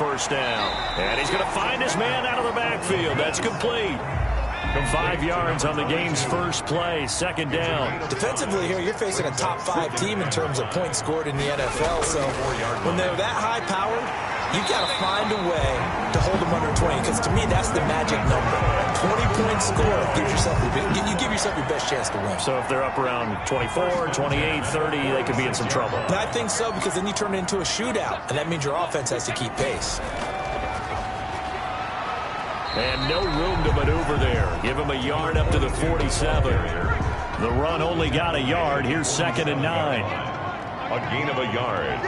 first down. And he's going to find his man out of the backfield. That's complete. 5 yards on the game's first play, second down. Defensively here, you're facing a top 5 team in terms of points scored in the NFL. So when they're that high powered, you got to find a way to hold them under 20, because to me, that's the magic number. 20-point score gives yourself you give yourself your best chance to win. So if they're up around 24, 28, 30, they could be in some trouble. I think so, because then you turn it into a shootout, and that means your offense has to keep pace. And no room to maneuver there. Give him a yard up to the 47. The run only got a yard. Here's 2nd and 9. A gain of a yard.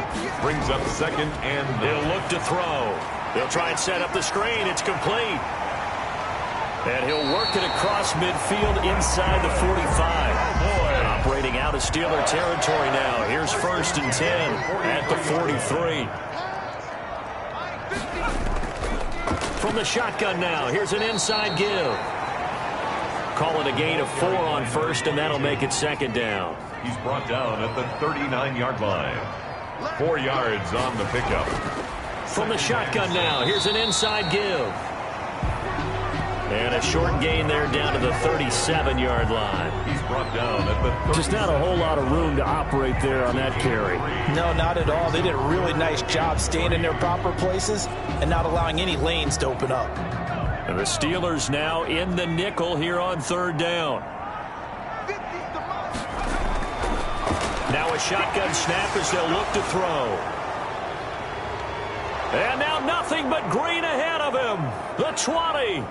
Brings up 2nd and 9. He'll look to throw. He'll try and set up the screen. It's complete. And he'll work it across midfield inside the 45. Operating out of Steeler territory now. Here's 1st and 10 at the 43. From the shotgun now, here's an inside give. Call it a gain of 4 on 1st, and that'll make it 2nd down. He's brought down at the 39-yard line. 4 yards on the pickup. From the shotgun now, here's an inside give. And a short gain there down to the 37-yard line. He's brought down at the Just not a whole lot of room to operate there on that carry. No, not at all. They did a really nice job staying in their proper places and not allowing any lanes to open up. And the Steelers now in the nickel here on 3rd down. Now a shotgun snap as they'll look to throw. And now nothing but green ahead of him. The 20.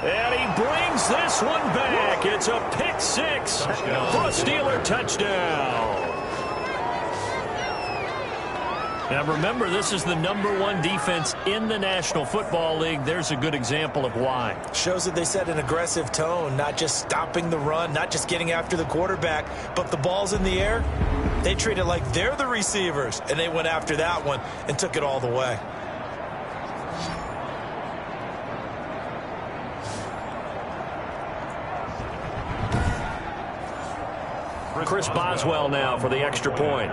And he brings this one back. It's a pick 6 for a Steeler touchdown. Now remember, this is the #1 defense in the National Football League. There's a good example of why. Shows that they set an aggressive tone, not just stopping the run, not just getting after the quarterback, but the ball's in the air. They treat it like they're the receivers, and they went after that one and took it all the way. Chris Boswell now for the extra point.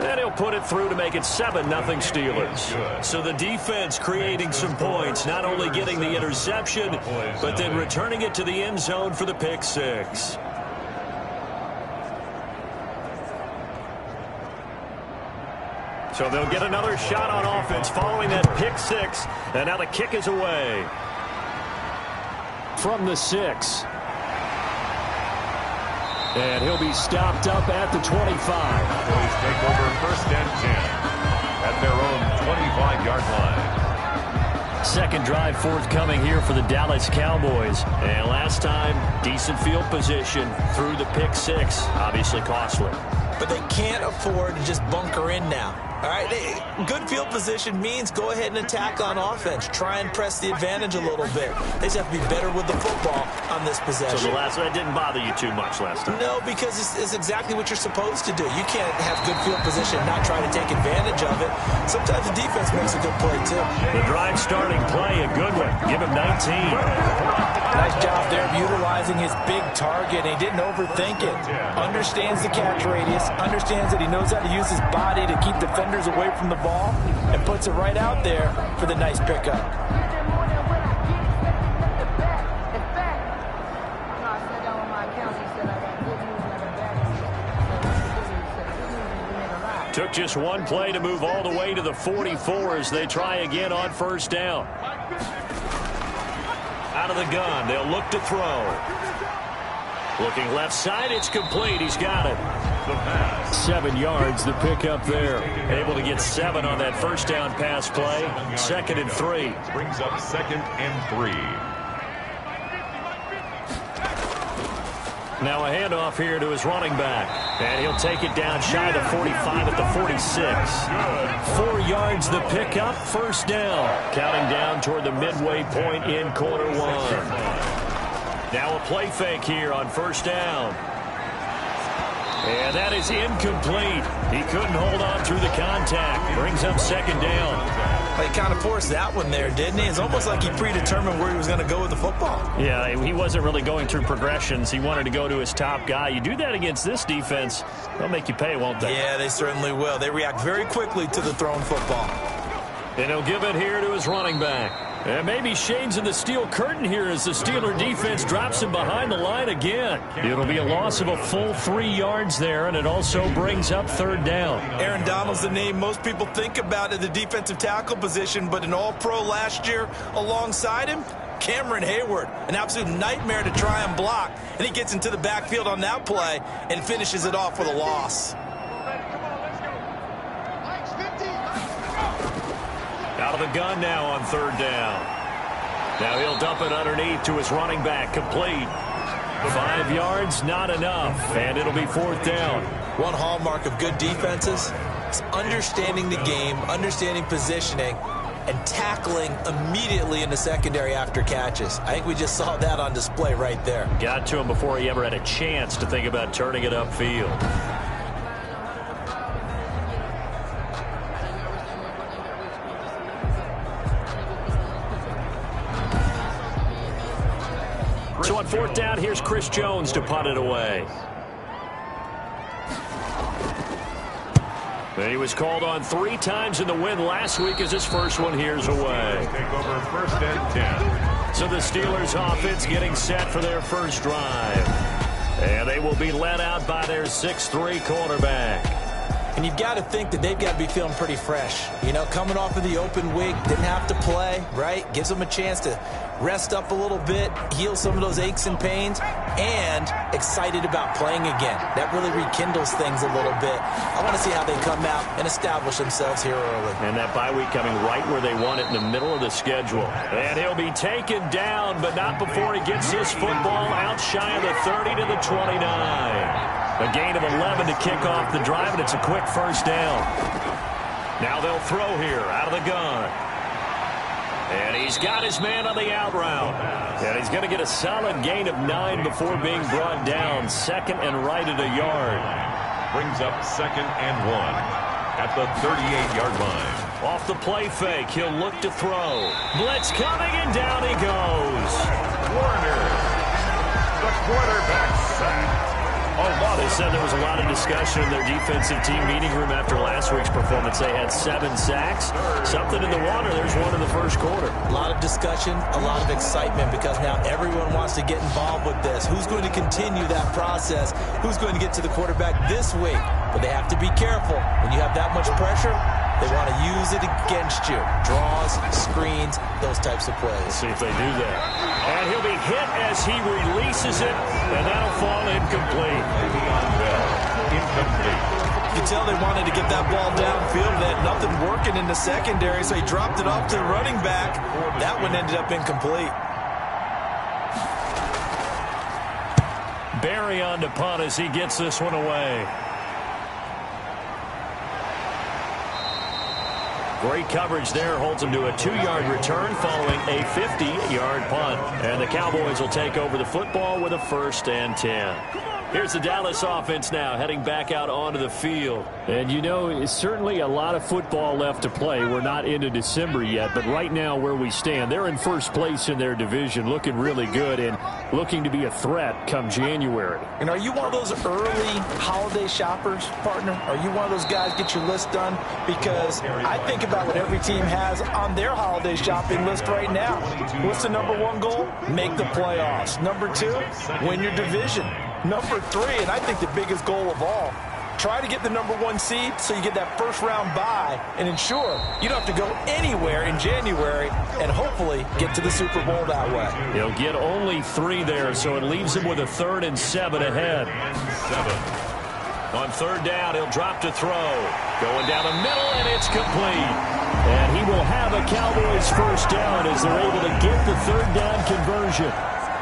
And he'll put it through to make it 7-0 Steelers. So the defense creating some points, not only getting the interception, but then returning it to the end zone for the pick 6. So they'll get another shot on offense following that pick 6. And now the kick is away. From the 6. And he'll be stopped up at the 25. Boys take over 1st and 10 at their own 25-yard line. Second drive forthcoming here for the Dallas Cowboys. And last time, decent field position through the pick 6. Obviously costly. But they can't afford to just bunker in now. All right, good field position means go ahead and attack on offense. Try and press the advantage a little bit. They just have to be better with the football on this possession. So the last one didn't bother you too much last time? No, because it's exactly what you're supposed to do. You can't have good field position and not try to take advantage of it. Sometimes the defense makes a good play, too. The drive starting play, a good one. Give him 19. Nice job there of utilizing his big target. He didn't overthink it. Understands the catch radius. Understands that he knows how to use his body to keep defenders away from the ball. And puts it right out there for the nice pickup. Took just one play to move all the way to the 44 as they try again on 1st down. Out of the gun, they'll look to throw. Looking left side, it's complete. He's got it. 7 yards, the pickup there. Able to get 7 on that 1st down pass play. 2nd and 3. Brings up 2nd and 3. Now a handoff here to his running back. And he'll take it down shy of the 45 at the 46. 4 yards the pickup, 1st down. Counting down toward the midway point in quarter 1. Now a play fake here on 1st down. And that is incomplete. He couldn't hold on through the contact. Brings up second down. He kind of forced that one there, didn't he? It's almost like he predetermined where he was going to go with the football. Yeah, he wasn't really going through progressions. He wanted to go to his top guy. You do that against this defense, they'll make you pay, won't they? Yeah, they certainly will. They react very quickly to the thrown football. And he'll give it here to his running back. And maybe shades in the steel curtain here as the Steeler defense drops him behind the line again. It'll be a loss of a full 3 yards there, and it also brings up third down. Aaron Donald's the name most people think about at the defensive tackle position, but an all-pro last year alongside him, Cameron Hayward, an absolute nightmare to try and block. And he gets into the backfield on that play and finishes it off with a loss. Out of the gun now on third down. Now he'll dump it underneath to his running back, complete. 5 yards, not enough, and it'll be fourth down. One hallmark of good defenses is understanding the game, understanding positioning, and tackling immediately in the secondary after catches. I think we just saw that on display right there. Got to him before he ever had a chance to think about turning it upfield. So on fourth down, here's Chris Jones to punt it away. He was called on 3 times in the win last week as his first one here's away. Take over first and 10. So the Steelers offense getting set for their first drive. And they will be led out by their 6'3" quarterback. And you've got to think that they've got to be feeling pretty fresh. You know, coming off of the open week, didn't have to play, right? Gives them a chance to rest up a little bit, heal some of those aches and pains, and excited about playing again. That really rekindles things a little bit. I want to see how they come out and establish themselves here early. And that bye week coming right where they want it, in the middle of the schedule. And he'll be taken down, but not before he gets his football out shy of the 30 to the 29. A gain of 11 to kick off the drive, and it's a quick first down. Now they'll throw here out of the gun. And he's got his man on the out route. And he's going to get a solid gain of 9 before being brought down. Second and right at a yard. Brings up second and 1 at the 38-yard line. Off the play fake, he'll look to throw. Blitz coming, and down he goes. Warner, the quarterback sacked. They said there was a lot of discussion in their defensive team meeting room after last week's performance. They had 7 sacks. Something in the water. There's one in the first quarter. A lot of discussion, a lot of excitement, because now everyone wants to get involved with this. Who's going to continue that process? Who's going to get to the quarterback this week? But they have to be careful. When you have that much pressure, they want to use it against you. Draws, screens, those types of plays. Let's see if they do that. And he'll be hit as he releases it, and that'll fall incomplete. Incomplete. You can tell they wanted to get that ball downfield. They had nothing working in the secondary, so he dropped it off to the running back. That one ended up incomplete. Barry on to punt as he gets this one away. Great coverage there, holds him to a 2-yard return following a 50-yard punt. And the Cowboys will take over the football with a first and 10. Here's the Dallas offense now, heading back out onto the field. And you know, it's certainly a lot of football left to play. We're not into December yet, but right now where we stand, they're in first place in their division, looking really good and looking to be a threat come January. And are you one of those early holiday shoppers, partner? Are you one of those guys get your list done? Because I think about what every team has on their holiday shopping list right now. What's the #1 goal? Make the playoffs. #2, win your division. #3, and I think the biggest goal of all, try to get the #1 seed so you get that first-round bye and ensure you don't have to go anywhere in January and hopefully get to the Super Bowl that way. He'll get only 3 there, so it leaves him with a 3rd and 7 ahead. On third down, he'll drop to throw. Going down the middle, and it's complete. And he will have a Cowboys first down as they're able to get the 3rd down conversion.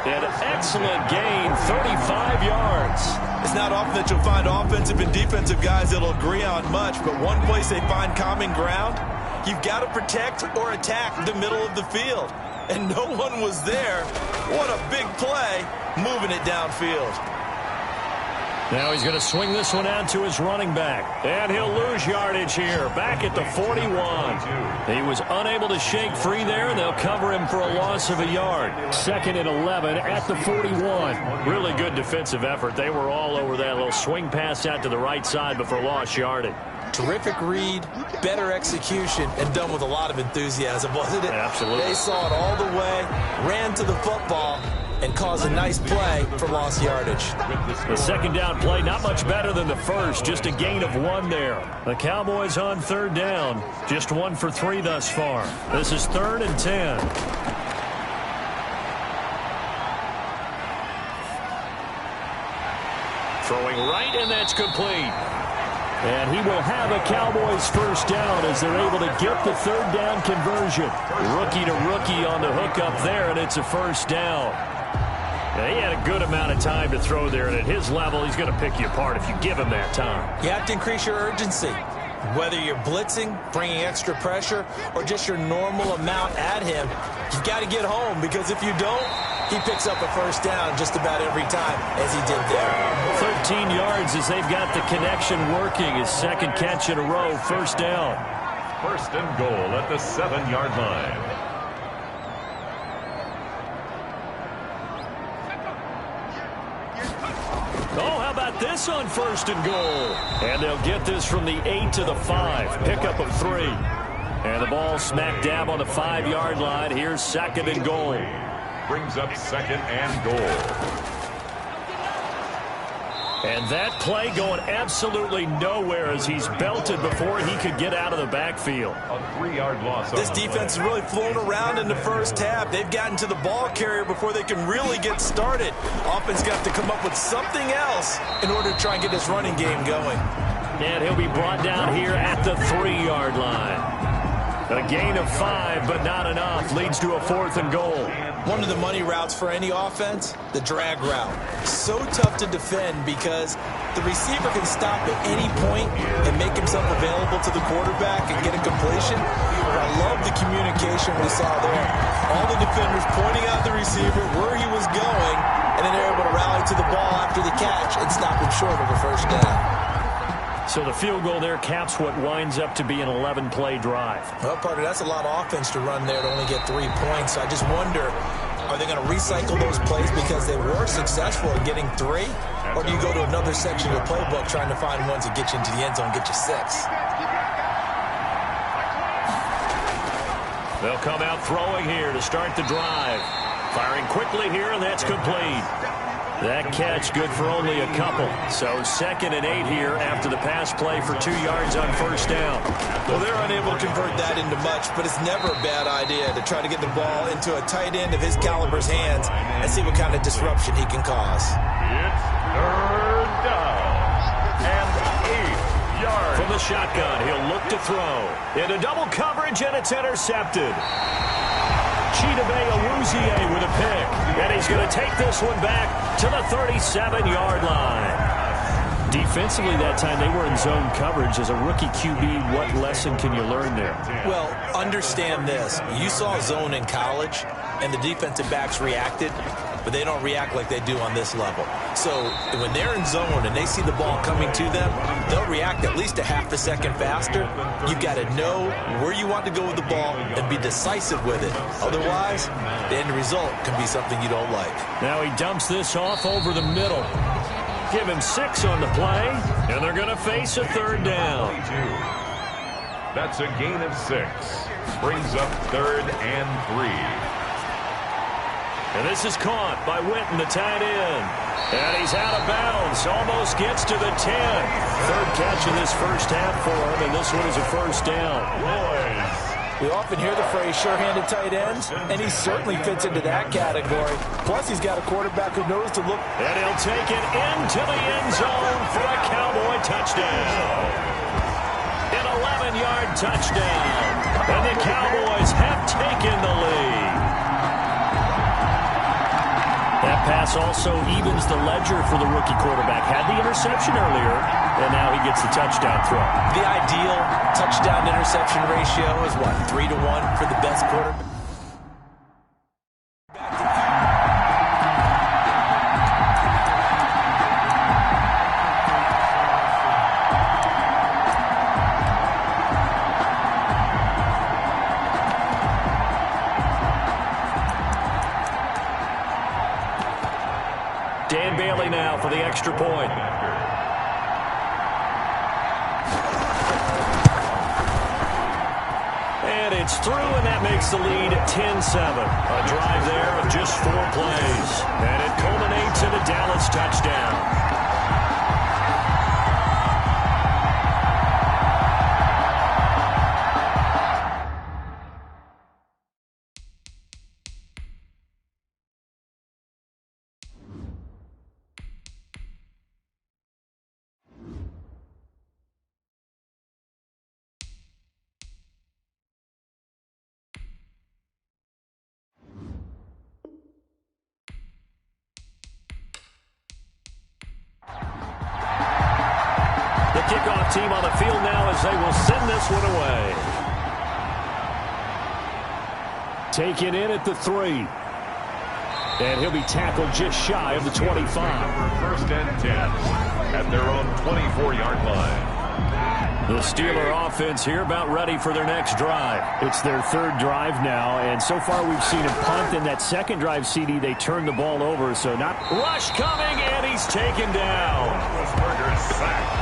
An excellent gain, 35 yards. It's not often that you'll find offensive and defensive guys that'll agree on much, but one place they find common ground, you've got to protect or attack the middle of the field. And no one was there. What a big play, moving it downfield. Now he's going to swing this one out to his running back. And he'll lose yardage here, back at the 41. He was unable to shake free there, and they'll cover him for a loss of a yard. 2nd and 11 at the 41. Really good defensive effort. They were all over that little swing pass out to the right side before lost yardage. Terrific read, better execution, and done with a lot of enthusiasm, wasn't it? Absolutely. They saw it all the way, ran to the football, and caused a nice play for lost yardage. The second down play, not much better than the first, just a gain of 1 there. The Cowboys on 3rd down, just 1 for 3 thus far. This is 3rd and 10. Throwing right, and that's complete. And he will have a Cowboys first down as they're able to get the 3rd down conversion. Rookie to rookie on the hook up there, and it's a first down. Now, he had a good amount of time to throw there, and at his level, he's going to pick you apart if you give him that time. You have to increase your urgency. Whether you're blitzing, bringing extra pressure, or just your normal amount at him, you've got to get home, because if you don't, he picks up a first down just about every time, as he did there. 13 yards as they've got the connection working. His 2nd catch in a row, first down. 1st and goal at the 7-yard line. Oh, how about this on 1st and goal? And they'll get this from the 8 to the 5. Pickup of 3. And the ball smack dab on the 5-yard line. Here's 2nd and goal. Brings up 2nd and goal. And that play going absolutely nowhere as he's belted before he could get out of the backfield. A 3-yard loss. This defense has really flown around in the first half. They've gotten to the ball carrier before they can really get started. Offense got to come up with something else in order to try and get this running game going. And he'll be brought down here at the 3-yard line. A gain of 5, but not enough. Leads to a 4th and goal. One of the money routes for any offense, the drag route. So tough to defend because the receiver can stop at any point and make himself available to the quarterback and get a completion. But I love the communication we saw there. All the defenders pointing out the receiver, where he was going, and then they're able to rally to the ball after the catch and stop him short of a first down. So the field goal there caps what winds up to be an 11-play drive. Well, Parker, that's a lot of offense to run there to only get 3 points. So I just wonder, are they going to recycle those plays because they were successful in getting 3? Or do you go to another section of the playbook trying to find ones that get you into the end zone and get you 6? They'll come out throwing here to start the drive. Firing quickly here, and that's complete. That catch good for only a couple. So 2nd and 8 here after the pass play for 2 yards on first down. Well, they're unable to convert that into much, but it's never a bad idea to try to get the ball into a tight end of his caliber's hands and see what kind of disruption he can cause. It's 3rd down and 8 yards. From the shotgun, he'll look to throw. Into double coverage, and it's intercepted. Chidobe Awuzie with a pick. And he's going to take this one back to the 37-yard line. Defensively that time, they were in zone coverage. As a rookie QB, what lesson can you learn there? Well, understand this. You saw zone in college, and the defensive backs reacted, but they don't react like they do on this level. So when they're in zone and they see the ball coming to them, they'll react at least a half a second faster. You've got to know where you want to go with the ball and be decisive with it. Otherwise, the end result can be something you don't like. Now he dumps this off over the middle. Give him 6 on the play, and they're going to face a 3rd down. That's a gain of 6. Brings up 3rd and 3. And this is caught by Winton, the tight end. And he's out of bounds. Almost gets to the 10. 3rd catch in this first half for him, and this one is a first down. We often hear the phrase sure-handed tight ends, and he certainly fits into that category. Plus, he's got a quarterback who knows to look. And he'll take it into the end zone for a Cowboy touchdown. An 11-yard touchdown. And the Cowboys have taken the lead. That pass also evens the ledger for the rookie quarterback. Had the interception earlier, and now he gets the touchdown throw. The ideal touchdown-interception ratio is what, 3-1 for the best quarterback? for the extra point. And it's through, and that makes the lead 10-7. A drive there of just 4 plays. And it culminates in a Dallas touchdown. Kickoff team on the field now as they will send this one away. Taken in at the 3. And he'll be tackled just shy of the 25. First and 10 at their own 24-yard line. The Steeler offense here about ready for their next drive. It's their 3rd drive now, and so far we've seen a punt. In that second drive, CD, they turned the ball over, so not... Rush coming, and he's taken down. Roethlisberger is sacked.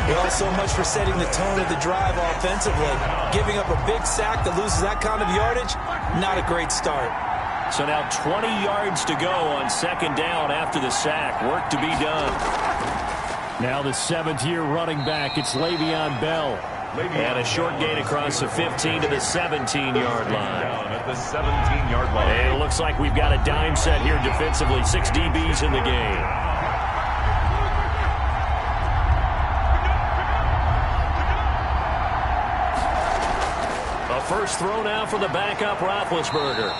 Well, so much for setting the tone of the drive offensively. Giving up a big sack that loses that kind of yardage, not a great start. So now 20 yards to go on second down after the sack. Work to be done. Now the 7th-year running back, it's Le'Veon Bell. And a short gain across the 15 to the 17-yard line. Down at the 17-yard line. And it looks like we've got a dime set here defensively. 6 DBs in the game. First throw now for the backup Roethlisberger.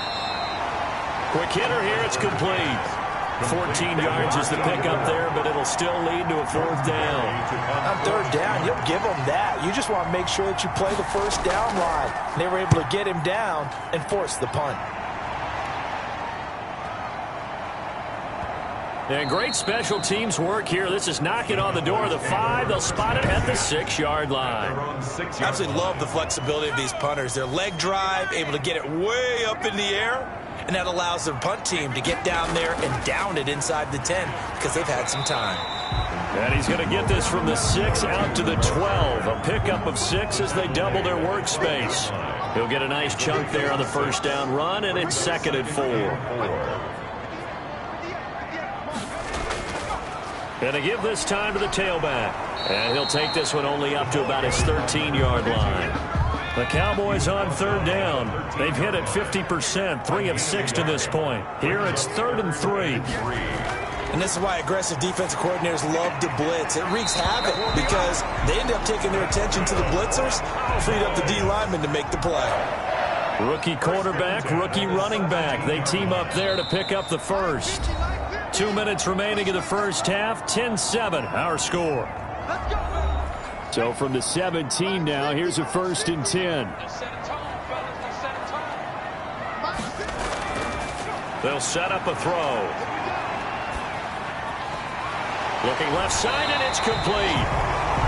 Quick hitter here, it's complete. 14 yards is the pickup there, but it'll still lead to a 4th down. On 3rd down, you'll give them that. You just want to make sure that you play the first down line. They were able to get him down and force the punt. And great special teams work here. This is knocking on the door of the 5. They'll spot it at the 6-yard line. I absolutely love the flexibility of these punters. Their leg drive, able to get it way up in the air, and that allows their punt team to get down there and down it inside the 10 because they've had some time. And he's going to get this from the 6 out to the 12. A pickup of 6 as they double their workspace. He'll get a nice chunk there on the first down run, and it's 2nd and 4. And to give this time to the tailback. And he'll take this one only up to about his 13-yard line. The Cowboys on 3rd down. They've hit it 50%, 3 of 6 to this point. Here it's 3rd and 3. And this is why aggressive defensive coordinators love to blitz. It wreaks havoc because they end up taking their attention to the blitzers, freed up the D lineman to make the play. Rookie quarterback, rookie running back. They team up there to pick up the first. 2 minutes remaining in the first half. 10-7, our score. So from the 17 now, here's a 1st and 10. They'll set up a throw. Looking left side, and it's complete.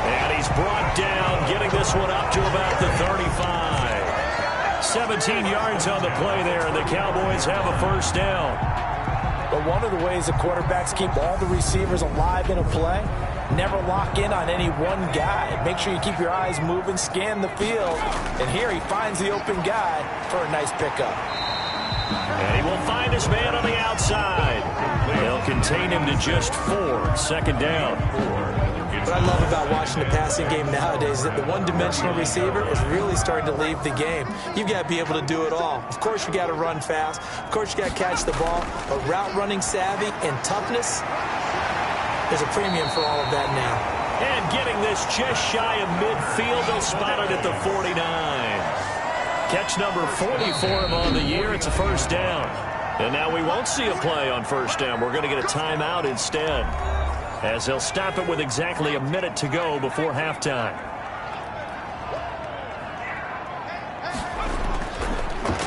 And he's brought down, getting this one up to about the 35. 17 yards on the play there, and the Cowboys have a first down. But one of the ways the quarterbacks keep all the receivers alive in a play, never lock in on any one guy. Make sure you keep your eyes moving, scan the field. And here he finds the open guy for a nice pickup. And he will find his man on the outside. They'll contain him to just 4. 2nd down. What I love about watching the passing game nowadays is that the one-dimensional receiver is really starting to leave the game. You've got to be able to do it all. Of course, you got to run fast. Of course, you got to catch the ball. But route running savvy and toughness, there's a premium for all of that now. And getting this just shy of midfield, they'll spot it at the 49. Catch number 40 for him on the year. It's a first down. And now we won't see a play on first down. We're going to get a timeout instead, as they'll stop it with exactly a minute to go before halftime.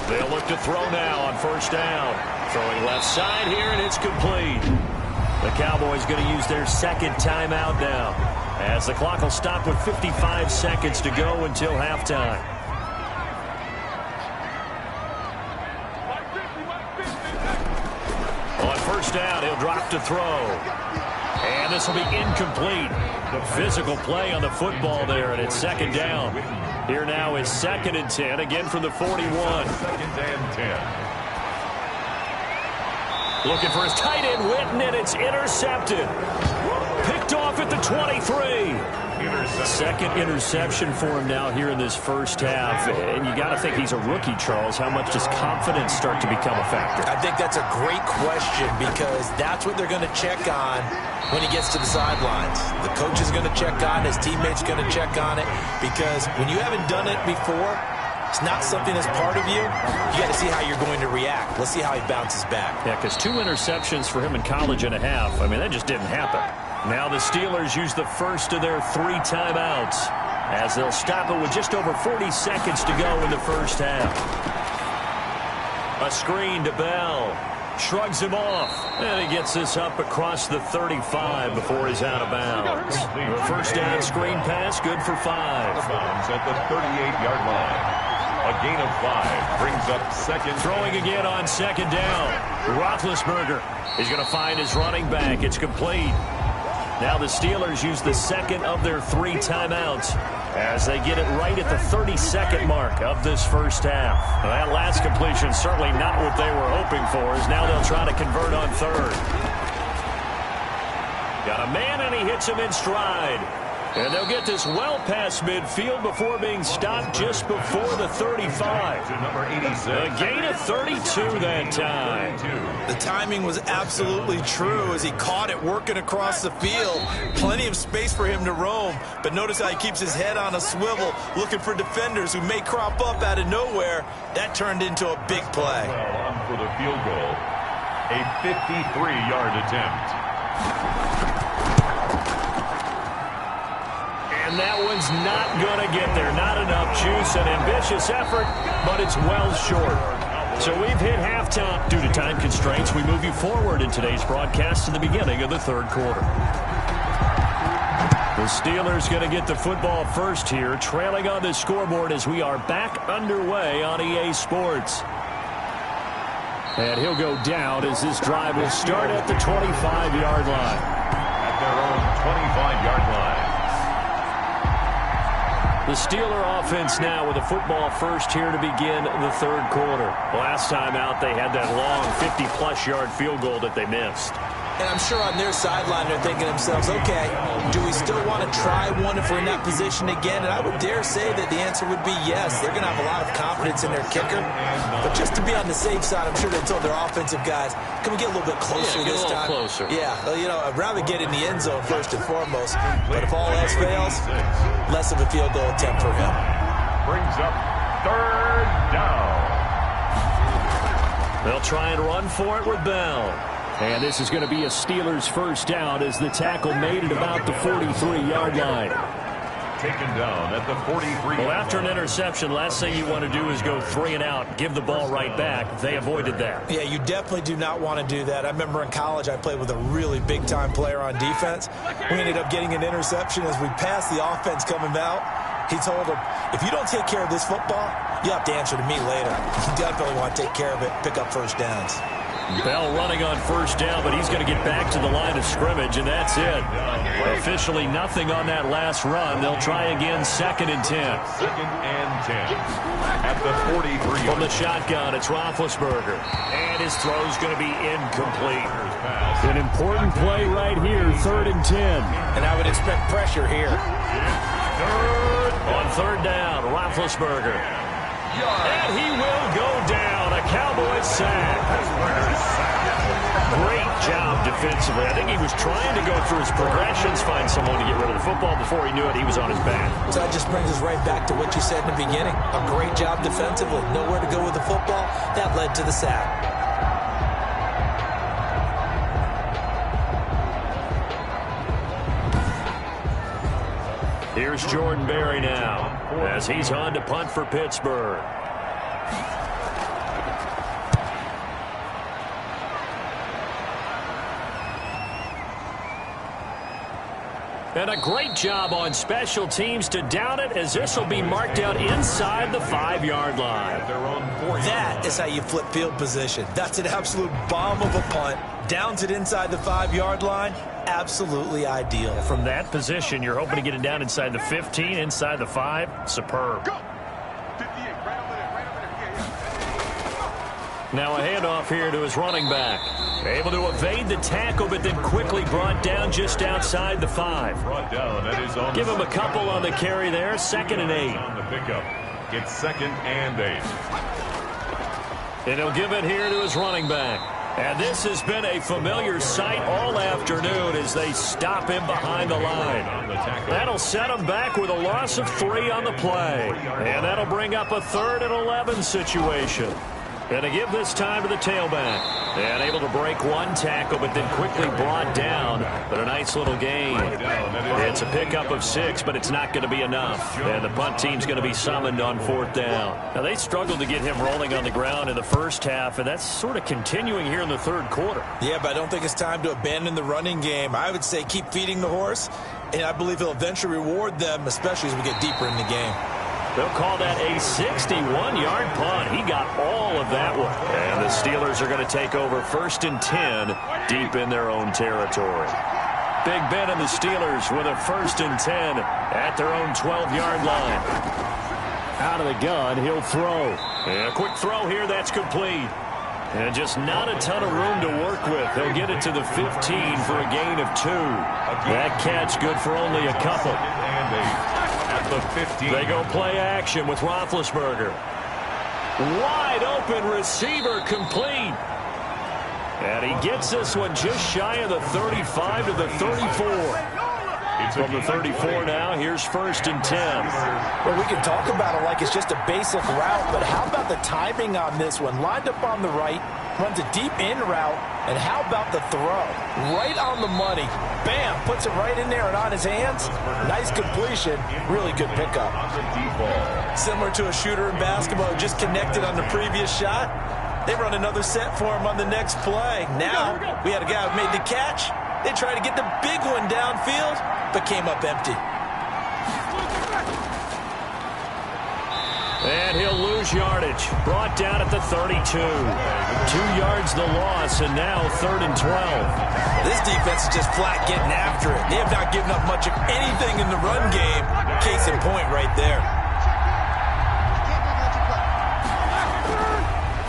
They'll look to throw now on first down. Throwing left side here, and it's complete. The Cowboys going to use their 2nd timeout now, as the clock will stop with 55 seconds to go until halftime. On first down, he'll drop to throw. And this will be incomplete. Physical play on the football there, and it's second down. Here now is 2nd and 10, again from the 41. 2nd and 10. Looking for his tight end, Witten, and it's intercepted. Picked off at the 23. Second interception for him now here in this first half. And you got to think he's a rookie, Charles. How much does confidence start to become a factor? I think that's a great question because that's what they're going to check on when he gets to the sidelines. The coach is going to check on it. His teammates going to check on it because when you haven't done it before, it's not something that's part of you. You got to see how you're going to react. Let's see how he bounces back. Yeah, because 2 interceptions for him in college and a half. I mean, that just didn't happen. Now the Steelers use the first of their 3 timeouts as they'll stop it with just over 40 seconds to go in the first half. A screen to Bell. Shrugs him off. And he gets this up across the 35 before he's out of bounds. The first down screen pass, good for 5. Bounds at the 38-yard line. A gain of 5 brings up 2nd. Throwing again on 2nd down. Roethlisberger is going to find his running back. It's complete. Now the Steelers use the 2nd of their 3 timeouts as they get it right at the 32nd mark of this first half. Well, that last completion certainly not what they were hoping for, as now they'll try to convert on 3rd. Got a man, and he hits him in stride. And they'll get this well past midfield before being stopped just before the 35. To number 86. A gain of 32 that time. The timing was absolutely true as he caught it working across the field. Plenty of space for him to roam, but notice how he keeps his head on a swivel looking for defenders who may crop up out of nowhere. That turned into a big play. Well, on for the field goal. A 53-yard attempt. And that one's not going to get there. Not enough juice, an ambitious effort, but it's well short. So we've hit halftime. Due to time constraints, we move you forward in today's broadcast to the beginning of the 3rd quarter. The Steelers going to get the football first here, trailing on the scoreboard as we are back underway on EA Sports. And he'll go down as this drive will start at the 25-yard line. At their own 25-yard line. The Steeler offense now with a football first here to begin the 3rd quarter. Last time out, they had that long 50-plus yard field goal that they missed. And I'm sure on their sideline they're thinking to themselves, okay, do we still want to try one if we're in that position again? And I would dare say that the answer would be yes. They're going to have a lot of confidence in their kicker. But just to be on the safe side, I'm sure they told their offensive guys, can we get a little bit closer this time? Closer. Yeah, well, you know, I'd rather get in the end zone first and foremost. But if all else fails, less of a field goal attempt for him. Brings up 3rd down. They'll try and run for it with Bell. And this is going to be a Steelers first down as the tackle made at about the 43-yard line. Taken down at the 43. Well, after an interception, last thing you want to do is go 3 and out, give the ball right back. They avoided that. Yeah, you definitely do not want to do that. I remember in college I played with a really big-time player on defense. We ended up getting an interception as we passed the offense coming out. He told him, if you don't take care of this football, you have to answer to me later. You definitely want to take care of it, pick up first downs. Bell running on first down, but he's going to get back to the line of scrimmage, and that's it. Officially nothing on that last run. They'll try again, 2nd and 10. 2nd and 10. At the 43. From the shotgun, it's Roethlisberger. And his throw's going to be incomplete. An important play right here, 3rd and 10. And I would expect pressure here. On 3rd down, Roethlisberger. And he will go down. A Cowboys sack. Great job defensively. I think he was trying to go through his progressions, find someone to get rid of the football. Before he knew it, he was on his back. So that just brings us right back to what you said in the beginning. A great job defensively. Nowhere to go with the football. That led to the sack. Here's Jordan Berry now as he's on to punt for Pittsburgh. And a great job on special teams to down it as this will be marked out inside the 5-yard line. That is how you flip field position. That's an absolute bomb of a punt. Downs it inside the 5-yard line. absolutely ideal. From that position, you're hoping to get it down inside the 15, inside the 5. Superb. Now a handoff here to his running back. Able to evade the tackle, but then quickly brought down just outside the 5. Brought down at his own. Give him a couple on the carry there. 2nd and 8. On the pickup. It's 2nd and 8. And he'll give it here to his running back. And this has been a familiar sight all afternoon as they stop him behind the line. That'll set him back with a loss of 3 on the play. And that'll bring up a 3rd and 11 situation. And to give this time to the tailback. And able to break one tackle, but then quickly brought down. But a nice little gain. It's a pickup of 6, but it's not going to be enough. And the punt team's going to be summoned on 4th down. Now, they struggled to get him rolling on the ground in the first half, and that's sort of continuing here in the 3rd quarter. Yeah, but I don't think it's time to abandon the running game. I would say keep feeding the horse, and I believe he'll eventually reward them, especially as we get deeper in the game. They'll call that a 61-yard punt. He got all of that one. And the Steelers are going to take over 1st and 10 deep in their own territory. Big Ben and the Steelers with a 1st and 10 at their own 12-yard line. Out of the gun, he'll throw. And a quick throw here, that's complete. And just not a ton of room to work with. He'll get it to the 15 for a gain of 2. That catch good for only a couple. At the 15. They go play action with Roethlisberger. Wide open receiver complete. And he gets this one just shy of the 35 to the 34. From the 34 now, here's 1st and 10. Well, we can talk about it like it's just a basic route, but how about the timing on this one? Lined up on the right, runs a deep in route, and how about the throw? Right on the money. Bam, puts it right in there and on his hands. Nice completion, really good pickup. Similar to a shooter in basketball who just connected on the previous shot. They run another set for him on the next play. Now, we had a guy who made the catch. They tried to get the big one downfield, but came up empty. And he'll lose yardage. Brought down at the 32. 2 yards the loss, and now 3rd and 12. This defense is just flat getting after it. They have not given up much of anything in the run game. Case in point right there.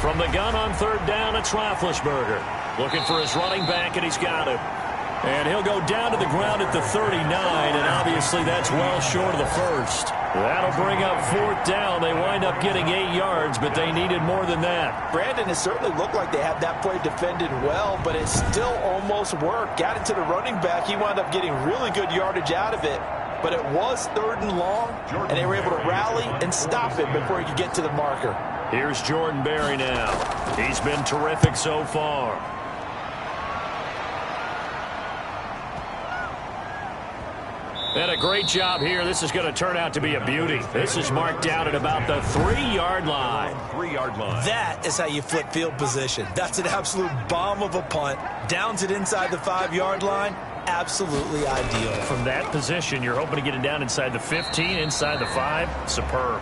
From the gun on 3rd down, it's Roethlisberger. Looking for his running back, and he's got him. And he'll go down to the ground at the 39, and obviously that's well short of the 1st. That'll bring up 4th down. They wind up getting 8 yards, but they needed more than that. Brandon, it certainly looked like they had that play defended well, but it still almost worked. Got it to the running back. He wound up getting really good yardage out of it, but it was 3rd and long, and they were able to rally and stop it before he could get to the marker. Here's Jordan Berry now. He's been terrific so far. And a great job here. This is going to turn out to be a beauty. This is marked down at about the 3-yard line. 3-yard line. That is how you flip field position. That's an absolute bomb of a punt. Downs it inside the 5-yard line. Absolutely ideal. From that position, you're hoping to get it down inside the 15, inside the 5. Superb.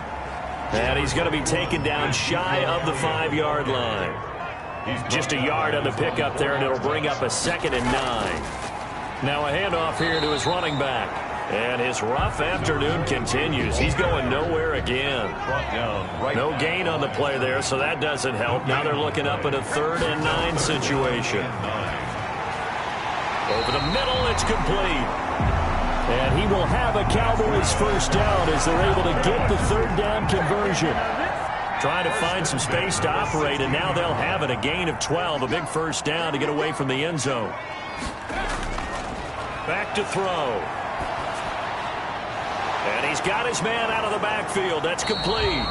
And he's going to be taken down shy of the 5-yard line. Just a yard on the pickup there, and it'll bring up a 2nd and 9. Now a handoff here to his running back. And his rough afternoon continues. He's going nowhere again. No gain on the play there, so that doesn't help. Now they're looking up at a 3rd and 9 situation. Over the middle, it's complete. And he will have a Cowboys 1st down as they're able to get the 3rd down conversion. Trying to find some space to operate, and now they'll have it. A gain of 12, a big 1st down to get away from the end zone. Back to throw. And he's got his man out of the backfield. That's complete.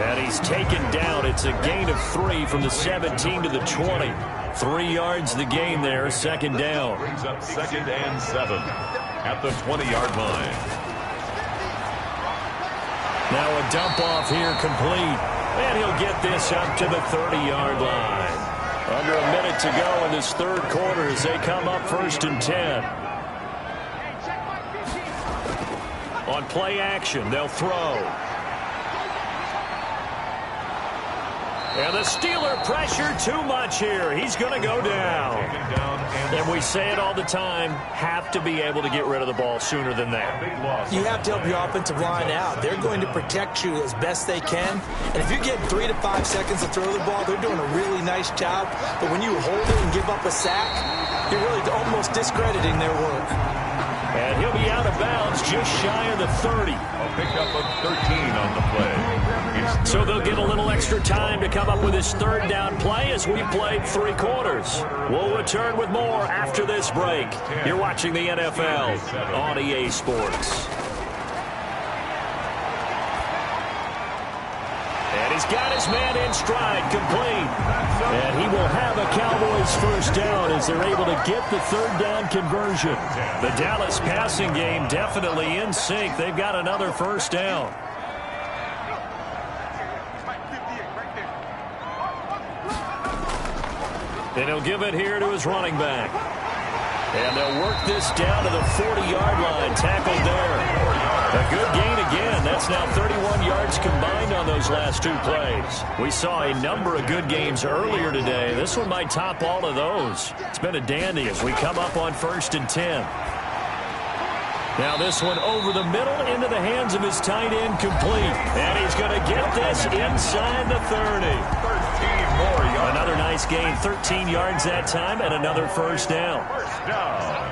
And he's taken down. It's a gain of 3 from the 17 to the 20. 3 yards the gain there, 2nd down. Brings up 2nd and 7 at the 20-yard line. Now a dump off here complete. And he'll get this up to the 30-yard line. Under a minute to go in this 3rd quarter as they come up 1st and 10. On play action, they'll throw. And the Steeler pressure too much here. He's going to go down. And we say it all the time, have to be able to get rid of the ball sooner than that. You have to help your offensive line out. They're going to protect you as best they can. And if you get 3 to 5 seconds to throw the ball, they're doing a really nice job. But when you hold it and give up a sack, you're really almost discrediting their work. And he'll be out of bounds just shy of the 30. A pickup of 13 on the play. So they'll get a little extra time to come up with his third down play as we played 3 quarters. We'll return with more after this break. You're watching the NFL on EA Sports. And he's got his man in stride, complete. And he will have a Cowboys first down as they're able to get the third down conversion. The Dallas passing game definitely in sync. They've got another first down. And he'll give it here to his running back. And they'll work this down to the 40-yard line. Tackled there. A good gain again. That's now 31 yards combined on those last 2 plays. We saw a number of good games earlier today. This one might top all of those. It's been a dandy as we come up on 1st and 10. Now this one over the middle into the hands of his tight end, complete. And he's going to get this inside the 30. 13 more yards. Another nice gain, 13 yards that time, and another first down. First down.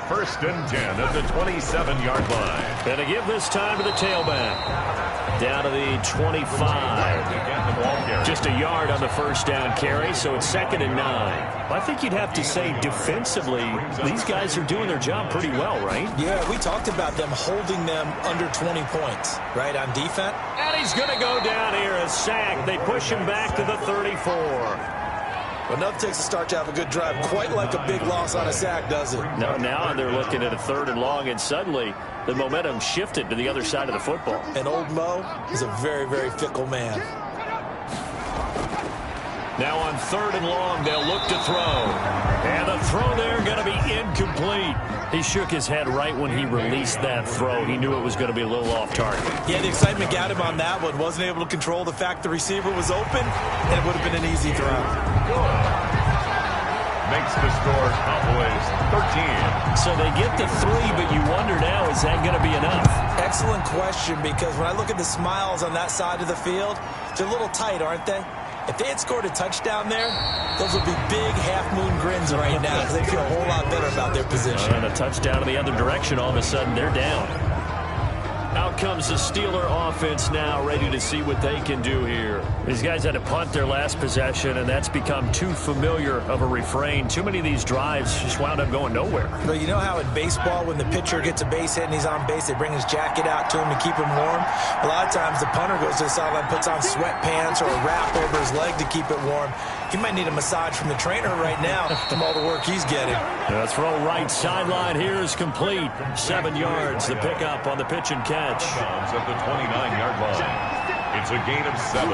1st and 10 at the 27-yard line. Going to give this time to the tailback. Down to the 25. Just a yard on the first down carry, so it's 2nd and 9. I think you'd have to say defensively, these guys are doing their job pretty well, right? Yeah, we talked about them holding them under 20 points, right, on defense. And he's going to go down here, a sack. They push him back to the 34. Enough takes to start to have a good drive. Quite like a big loss on a sack, does it? No, now they're looking at a 3rd and long, and suddenly the momentum shifted to the other side of the football. And old Mo is a very, very fickle man. Now on 3rd and long, they'll look to throw. And the throw there going to be incomplete. He shook his head right when he released that throw. He knew it was going to be a little off target. Yeah, the excitement got him on that one. Wasn't able to control the fact the receiver was open, and it would have been an easy throw. Makes the score Cowboys 13. So they get the 3, but you wonder now, is that going to be enough? Excellent question, because when I look at the smiles on that side of the field, they're a little tight, aren't they? If they had scored a touchdown there, those would be big half-moon grins right now because they feel a whole lot better about their position. And a touchdown in the other direction, all of a sudden they're down. Out comes the Steeler offense now, ready to see what they can do here. These guys had to punt their last possession, and that's become too familiar of a refrain. Too many of these drives just wound up going nowhere. Well, you know how in baseball, when the pitcher gets a base hit and he's on base, they bring his jacket out to him to keep him warm? A lot of times the punter goes to the sideline, puts on sweatpants or a wrap over his leg to keep it warm. He might need a massage from the trainer right now from all the work he's getting. The throw right sideline here is complete. 7 yards, the pickup on the pitch and catch. At the 29-yard line. It's a gain of 7.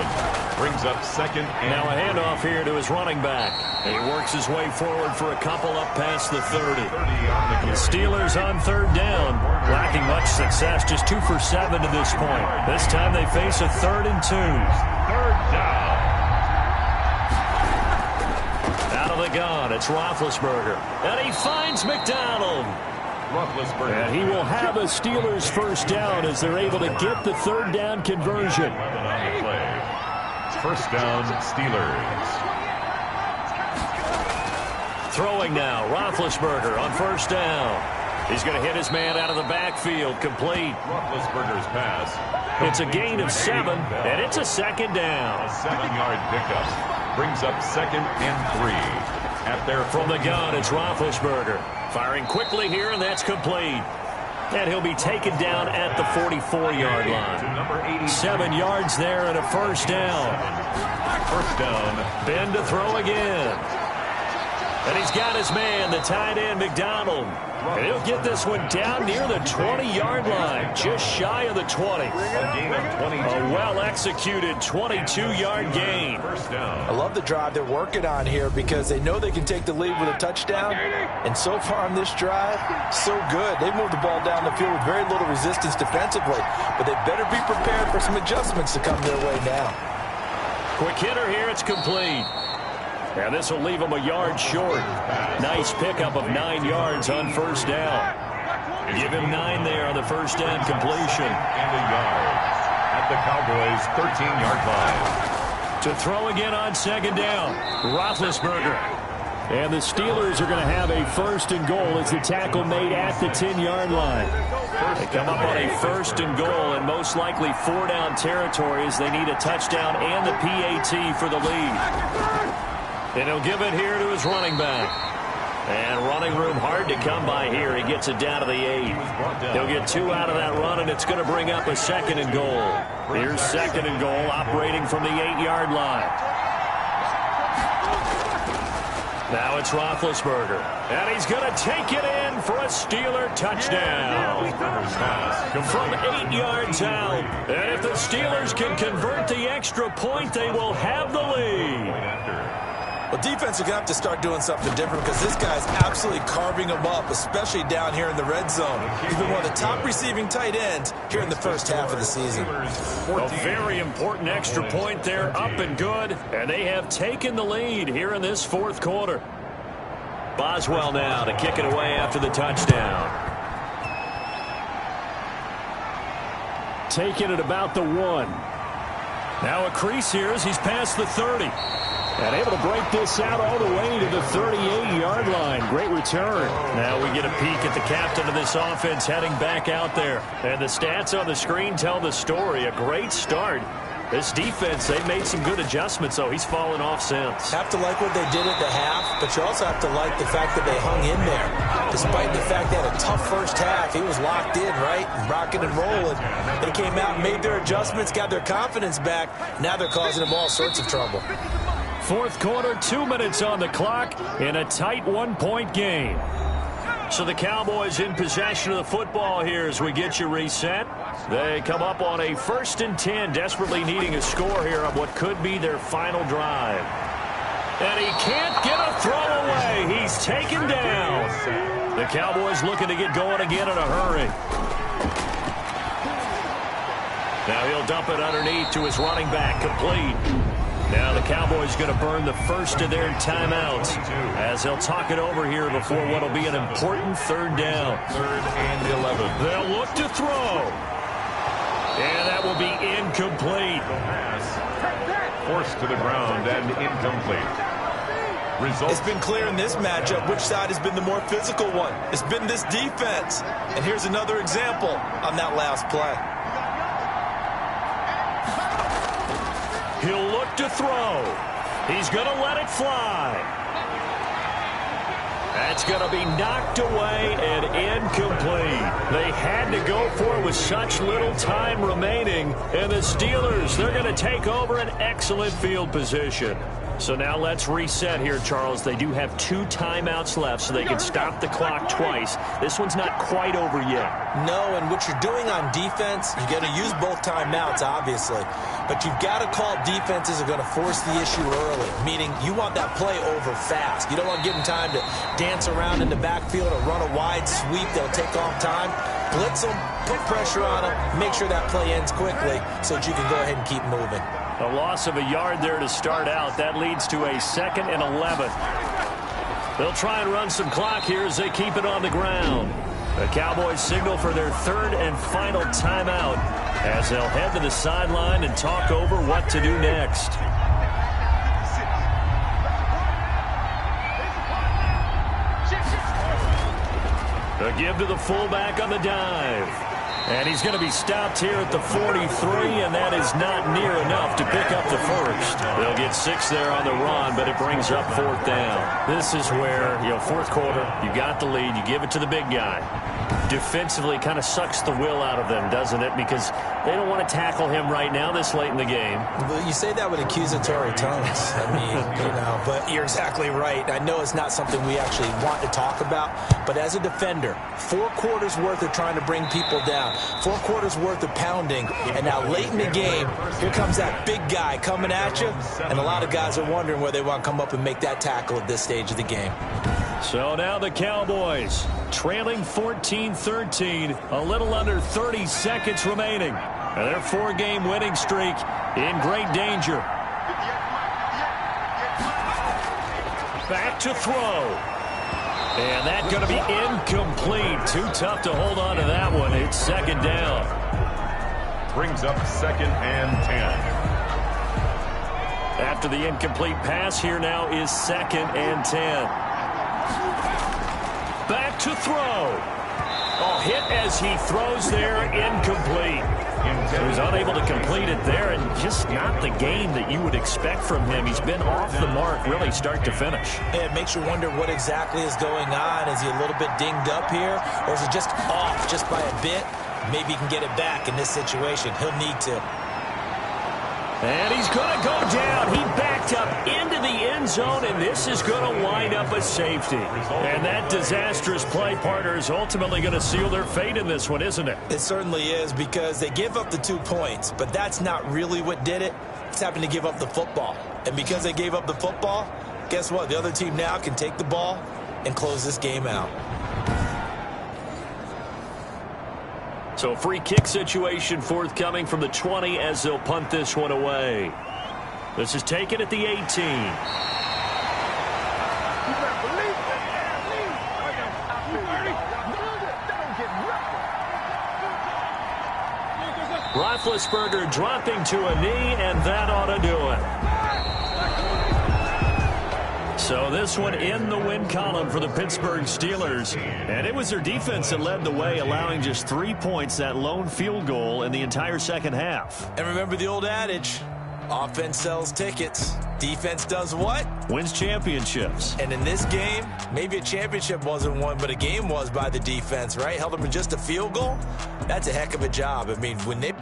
Brings up 2nd and... Now a handoff here to his running back. And he works his way forward for a couple up past the 30. The Steelers on 3rd down. Lacking much success, just 2 for 7 to this point. This time they face a 3rd and 2. 3rd down. Out of the gun, it's Roethlisberger. And he finds McDonald. And he will have a Steelers first down as they're able to get the 3rd down conversion. First down, Steelers. Throwing now, Roethlisberger on 1st down. He's going to hit his man out of the backfield, complete. Roethlisberger's pass. It's a gain of 7, and it's a 2nd down. A 7-yard pickup brings up 2nd and 3. At their from the gun, it's Roethlisberger. Firing quickly here, and that's complete. And he'll be taken down at the 44-yard line. 7 yards there and a first down. First down. Ben to throw again. And he's got his man, the tight end, McDonald. And he'll get this one down near the 20-yard line, just shy of the 20. A gain of 22. A well-executed 22-yard gain. First down. I love the drive they're working on here because they know they can take the lead with a touchdown. And so far on this drive, so good. They moved the ball down the field with very little resistance defensively. But they better be prepared for some adjustments to come their way now. Quick hitter here. It's complete. And this will leave him a yard short. Nice pickup of 9 yards on first down. Give him 9 there on the first down completion. And a yard at the Cowboys' 13-yard line. To throw again on second down, Roethlisberger. And the Steelers are going to have a first and goal as the tackle made at the 10-yard line. They come up on a first and goal and most likely 4-down territory as they need a touchdown and the PAT for the lead. And he'll give it here to his running back. And running room hard to come by here. He gets it down to the 8. He'll get 2 out of that run, and it's going to bring up a second and goal. Here's second and goal operating from the 8-yard line. Now it's Roethlisberger. And he's going to take it in for a Steeler touchdown. From 8 yards out. And if the Steelers can convert the extra point, they will have the lead. Well, defense are going to have to start doing something different because this guy's absolutely carving them up, especially down here in the red zone. He's been one of the top receiving tight ends here in the first half of the season. A very important extra point there, up and good, and they have taken the lead here in this fourth quarter. Boswell now to kick it away after the touchdown. Taking it about the 1. Now a crease here as he's past the 30. And able to break this out all the way to the 38-yard line. Great return. Now we get a peek at the captain of this offense heading back out there. And the stats on the screen tell the story. A great start. This defense, they've made some good adjustments, though. He's fallen off since. Have to like what they did at the half, but you also have to like the fact that they hung in there. Despite the fact they had a tough first half, he was locked in, right? Rocking and rolling. They came out and made their adjustments, got their confidence back. Now they're causing them all sorts of trouble. Fourth quarter, 2 minutes on the clock in a tight 1-point game. So the Cowboys in possession of the football here as we get you reset. They come up on a 1st and 10, desperately needing a score here on what could be their final drive. And he can't get a throw away. He's taken down. The Cowboys looking to get going again in a hurry. Now he'll dump it underneath to his running back, complete. Now the Cowboys going to burn the first of their timeouts as they'll talk it over here before what will be an important 3rd down. 3rd and 11. They'll look to throw. And that will be incomplete. Pass forced to the ground and incomplete. Results. It's been clear in this matchup which side has been the more physical one. It's been this defense. And here's another example on that last play. He'll look to throw. He's going to let it fly. That's going to be knocked away and incomplete. They had to go for it with such little time remaining. And the Steelers, they're going to take over an excellent field position. So now let's reset here, Charles. They do have 2 timeouts left, so they can stop the clock twice. This one's not quite over yet. No, and what you're doing on defense, you're going to use both timeouts, obviously. But you've got to call defenses are going to force the issue early, meaning you want that play over fast. You don't want to give them time to dance around in the backfield or run a wide sweep that'll take off time. Blitz them, put pressure on them, make sure that play ends quickly so that you can go ahead and keep moving. A loss of a yard there to start out. That leads to a 2nd and 11. They'll try and run some clock here as they keep it on the ground. The Cowboys signal for their 3rd and final timeout as they'll head to the sideline and talk over what to do next. A give to the fullback on the dive. And he's going to be stopped here at the 43, and that is not near enough to pick up the first. They'll get 6 there on the run, but it brings up 4th down. This is where, fourth quarter, you got the lead, you give it to the big guy. Defensively kind of sucks the will out of them, doesn't it? Because they don't want to tackle him right now this late in the game. Well, you say that with accusatory tones. I mean, but you're exactly right. I know it's not something we actually want to talk about, but as a defender, 4 quarters worth of trying to bring people down, 4 quarters worth of pounding, and now late in the game, here comes that big guy coming at you, and a lot of guys are wondering where they want to come up and make that tackle at this stage of the game. So now the Cowboys trailing 14-13, a little under 30 seconds remaining. And their 4-game winning streak in great danger. Back to throw. And that's going to be incomplete. Too tough to hold on to that one. It's second down. Brings up 2nd and 10. After the incomplete pass, here now is 2nd and 10. Back to throw. Oh, hit as he throws there, incomplete. He was unable to complete it there, and just not the game that you would expect from him. He's been off the mark really start to finish. It makes you wonder what exactly is going on. Is he a little bit dinged up here, or is it just off just by a bit? Maybe he can get it back in this situation. He'll need to. And he's going to go down. He backed up into the end zone, and this is going to wind up a safety. And that disastrous play, partner, is ultimately going to seal their fate in this one, isn't it? It certainly is, because they give up the 2 points, but that's not really what did it. It's happened to give up the football. And because they gave up the football, guess what? The other team now can take the ball and close this game out. So a free kick situation forthcoming from the 20 as they'll punt this one away. This is taken at the 18. Roethlisberger dropping to a knee, and that ought to do it. So this one in the win column for the Pittsburgh Steelers. And it was their defense that led the way, allowing just 3 points, that lone field goal in the entire second half. And remember the old adage, offense sells tickets. Defense does what? Wins championships. And in this game, maybe a championship wasn't won, but a game was by the defense, right? Held them in just a field goal. That's a heck of a job. I mean, when they